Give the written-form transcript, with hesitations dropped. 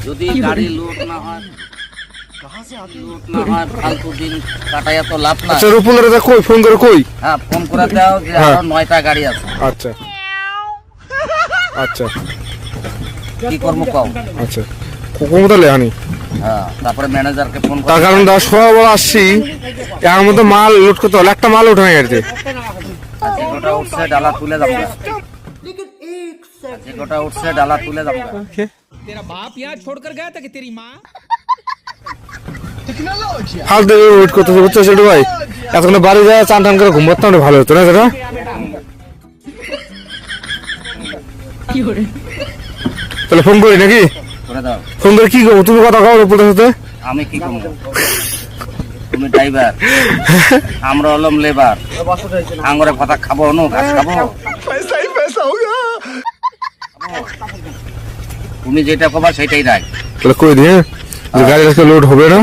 যদি গাড়ি লোড না হয় ফালতু দিন কাটাইয়া তো লাভ না। আচ্ছা রূপনার দাদা কই ফোন করে কই? হ্যাঁ ফোন করে দাও যে আরো 9টা গাড়ি আছে। আচ্ছা আচ্ছা কি করবো কও? আচ্ছা কোমতালে আনি। হ্যাঁ তারপরে ম্যানেজারকে ফোন তার করে কারণ দাদা সকালবেলা আসছি এর মধ্যে মাল লোড করতে হলো, একটা মাল ওঠে না গাড়িতে। যেটা উঠছে ডালা তুলে যাবো, যেটা উঠছে ডালা তুলে যাবো। तेरा बाप यहाँ छोड़कर गया था कि तेरी माँ? হাল দেবে ওয়েট করতেছে বুঝছো সেটা ভাই, এতক্ষণ বাড়ি যায় চান টান করে ঘুমাতাম ভালো হতো না দাদা। তাহলে ফোন করি নাকি? করে দাও। ফোন করে কি করবো? তুমি কথা কও রূপনার সাথে। আমি কি করবো? তুমি ড্রাইভার, আমরা হলাম লেবার। আঙুরে কথা খাবো না, ঘাস খাবো। তুমি যেটা কবা সেটাই রাখ। তাহলে কই দিয়ে গাড়ি আজকে লোড হবে না।